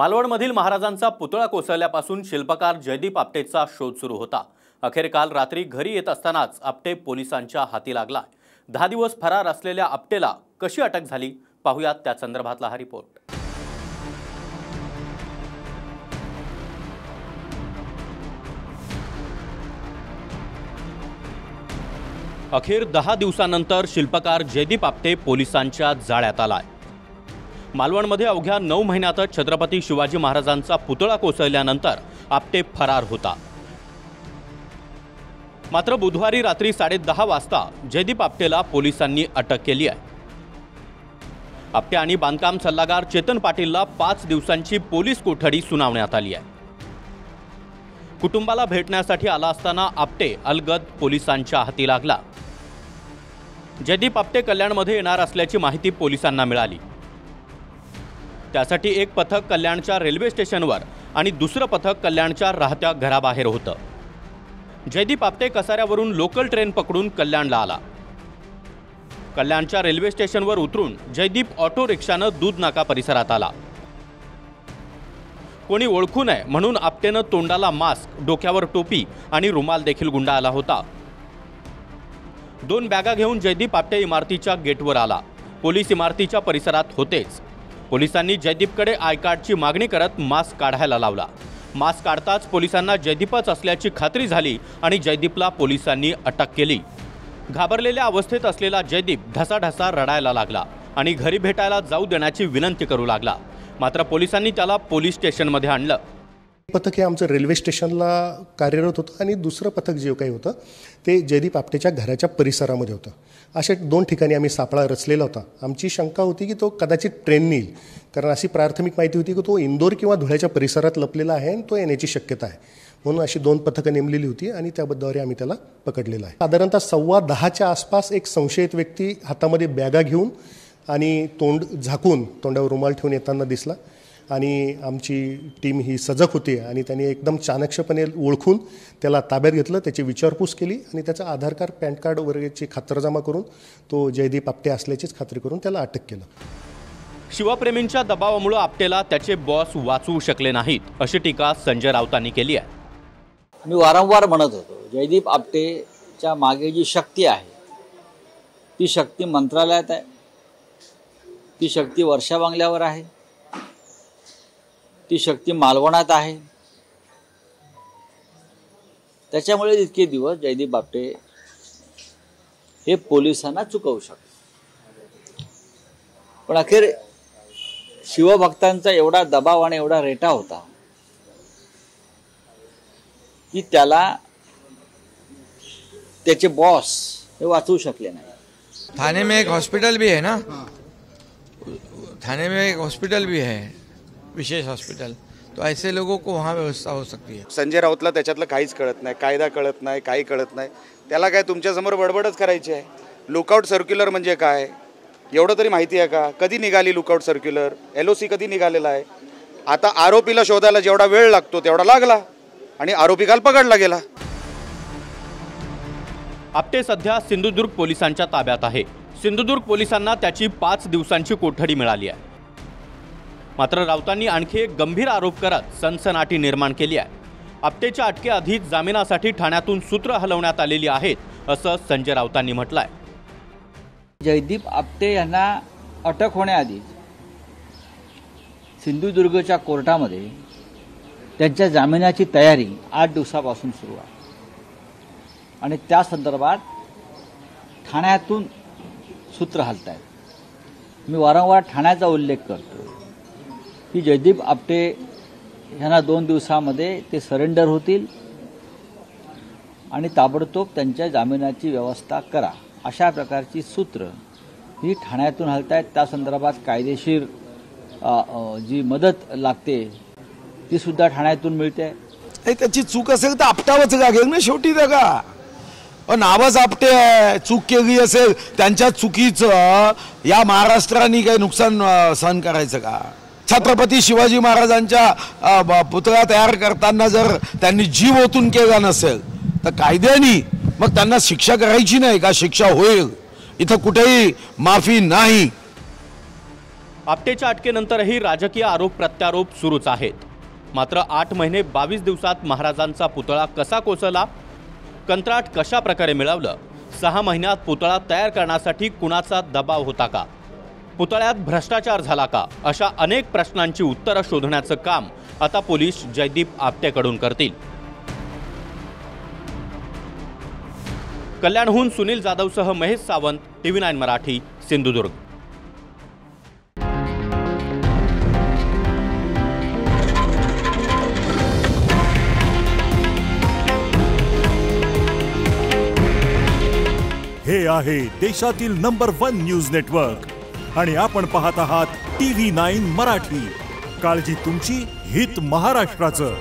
मालवणमधील महाराजांचा पुतळा कोसळल्यापासून शिल्पकार जयदीप आपटेचा शोध सुरू होता। अखेर काल रात्री घरी येत असतानाच आपटे पोलिसांच्या हाती लागला। 10 दिवस फरार असलेल्या आपटेला कशी अटक झाली पाहूयात त्या संदर्भातला हा रिपोर्ट। अखेर 10 दिवसांनंतर शिल्पकार जयदीप आपटे पोलिसांच्या जाळ्यात आलाय। मालवणमध्ये अवघ्या 9 महिन्यातच छत्रपती शिवाजी महाराजांचा पुतळा कोसळल्यानंतर आपटे फरार होता। मात्र बुधवारी रात्री 10:30 वाजता जयदीप आपटेला पोलिसांनी अटक केली आहे। आपटे आणि बांधकाम सल्लागार चेतन पाटीलला 5 दिवसांची पोलीस कोठडी सुनावण्यात आली आहे। कुटुंबाला भेटण्यासाठी आला असताना आपटे अलगद पोलिसांच्या हाती लागला। जयदीप आपटे कल्याणमध्ये येणार असल्याची माहिती पोलिसांना मिळाली। त्यासाठी एक पथक कल्याणच्या रेल्वे स्टेशनवर आणि दुसरं पथक कल्याणच्या राहत्या घराबाहेर होतं। जयदीप आपटे कसाऱ्यावरून लोकल ट्रेन पकडून कल्याणला आला। कल्याणच्या रेल्वे स्टेशनवर उतरून जयदीप ऑटो रिक्षानं दूध नाका परिसरात आला। कोणी ओळखू नये म्हणून आपटेनं तोंडाला मास्क, डोक्यावर टोपी आणि रुमाल देखील गुंडाळला होता। 2 बॅगा घेऊन जयदीप आपटे इमारतीच्या गेटवर आला। पोलीस इमारतीच्या परिसरात होतेच। पोलिसांनी जयदीपकडे आय कार्डची मागणी करत मास्क काढायला लावला। मास्क काढताच पोलिसांना जयदीपच असल्याची खात्री झाली आणि जयदीपला पोलिसांनी अटक केली। घाबरलेल्या अवस्थेत असलेला जयदीप ढसाढसा रडायला लागला आणि घरी भेटायला जाऊ देण्याची विनंती करू लागला। मात्र पोलिसांनी त्याला पोलीस स्टेशनमध्ये आणलं। पथक हे आमचं रेल्वे स्टेशनला कार्यरत होतं आणि दुसरं पथक जे काही होतं ते जयदीप आपटेच्या घराच्या परिसरामध्ये होतं। अशा 2 ठिकाणी आम्ही सापळा रचलेला होता। आमची शंका होती की तो कदाचित ट्रेनने येईल, कारण अशी प्राथमिक माहिती होती की तो इंदोर किंवा धुळ्याच्या परिसरात लपलेला आहे आणि तो येण्याची शक्यता आहे, म्हणून अशी 2 पथकं नेमलेली होती आणि त्या बद्दल आम्ही त्याला पकडलेला आहे। साधारणतः 10:15च्या आसपास एक संशयित व्यक्ती हातामध्ये बॅगा घेऊन आणि तोंड झाकून तोंडावर रुमाल ठेवून येताना दिसला आणि आमची टीम ही सजग होती आणि त्यांनी एकदम चाणक्षपणे ओळखून त्याला ताब्यात घेतलं। त्याची विचारपूस केली आणि त्याचा आधार कार्ड, पॅन कार्ड वगैरेची खातरजमा करून तो जयदीप आपटे असल्याचीच खात्री करून त्याला अटक केलं। शिवप्रेमींच्या दबावामुळे आपटेला त्याचे बॉस वाचवू शकले नाहीत अशी टीका संजय राऊतांनी केली आहे। मी वारंवार म्हणत होतो, जयदीप आपटेच्या मागे जी शक्ती आहे ती शक्ती मंत्रालयात आहे, ती शक्ती वर्षा बंगल्यावर आहे, ती शक्ती मालवणात आहे। त्याच्यामुळे इतके दिवस जयदीप आपटे हे पोलिसांना चुकवू शकले। पण अखेर शिवभक्तांचा एवढा दबाव आणि एवढा रेटा होता की त्याला त्याचे बॉस हे वाचवू शकले नाही। थाने में एक हॉस्पिटल भी है ना, थाने में एक हॉस्पिटल भी है, विशेष हॉस्पिटल, तो ऐसे लोगों को वहाँ व्यवस्था हो सकती है। संजय राऊतला त्याच्यातलं काहीच कळत नाही, कायदा कळत नाही, काही कळत नाही। त्याला काय तुमच्यासमोर बडबडच करायची आहे। लुकआउट सर्क्युलर म्हणजे काय एवढं तरी माहिती आहे का? कधी निघाली लुकआउट सर्क्युलर? LOC कधी निघालेला आहे? आता आरोपीला शोधायला जेवढा वेळ लागतो तेवढा लागला आणि आरोपी काल पकडला गेला। आपटे सध्या सिंधुदुर्ग पोलिसांच्या ताब्यात आहे। सिंधुदुर्ग पोलिसांना त्याची 5 दिवसांची कोठडी मिळाली आहे। मात्र राऊतांनी आणखी एक गंभीर आरोप करत सनसनाटी निर्माण केली आहे। आपटेच्या अटकेआधीच जामिनासाठी ठाण्यातून सूत्र हलवण्यात आलेली आहेत असं संजय राऊतांनी म्हटलंय। जयदीप आपटे यांना अटक होण्याआधी सिंधुदुर्गच्या कोर्टामध्ये त्यांच्या जामिनाची तयारी 8 दिवसापासून सुरू आहे आणि त्या संदर्भात ठाण्यातून सूत्र हलत आहेत। मी वारंवार ठाण्याचा उल्लेख करतो की जयदीप आपटे यांना 2 दिवसामध्ये ते सरेंडर होतील आणि ताबडतोब त्यांच्या जामिनाची व्यवस्था करा, अशा प्रकारची सूत्र ही ठाण्यातून हलत आहेत। त्या संदर्भात कायदेशीर जी मदत लागते ती सुद्धा ठाण्यातून मिळते। त्याची चूक असेल तर आपटावंच लागेल ना शेवटी त्याला। नावच आपटे आहे, चूक केली असेल त्यांच्या चुकीचं या महाराष्ट्राने काही नुकसान सहन करायचं का? छत्रपती शिवाजी महाराजांच्या पुतळा तयार करताना जर त्यांनी जीव ओतून केला नसेल तर कायद्याने मग त्यांना शिक्षा करायची नाही का? शिक्षा होईल, इथं कुठेही माफी नाही। आपटेच्या अटकेनंतरही राजकीय आरोप प्रत्यारोप सुरूच आहेत. मात्र 8 महिने 22 दिवसात महाराजांचा पुतळा कसा कोसळला, कंत्राट कशा प्रकारे मिळवलं, 6 महिन्यात पुतळा तयार करण्यासाठी कुणाचा दबाव होता का, पुतळ्यात भ्रष्टाचार झाला का, अशा अनेक प्रश्नांची उत्तरं शोधण्याचं काम आता पोलीस जयदीप आपटेकडून करतील. कल्याणहून सुनील जाधवसह महेश सावंत, TV9 मराठी, सिंधुदुर्ग. हे आहे देशातील नंबर 1 न्यूज नेटवर्क आणि आपण पाहत आहात TV9 मराठी. काळजी तुमची, हित महाराष्ट्राचं.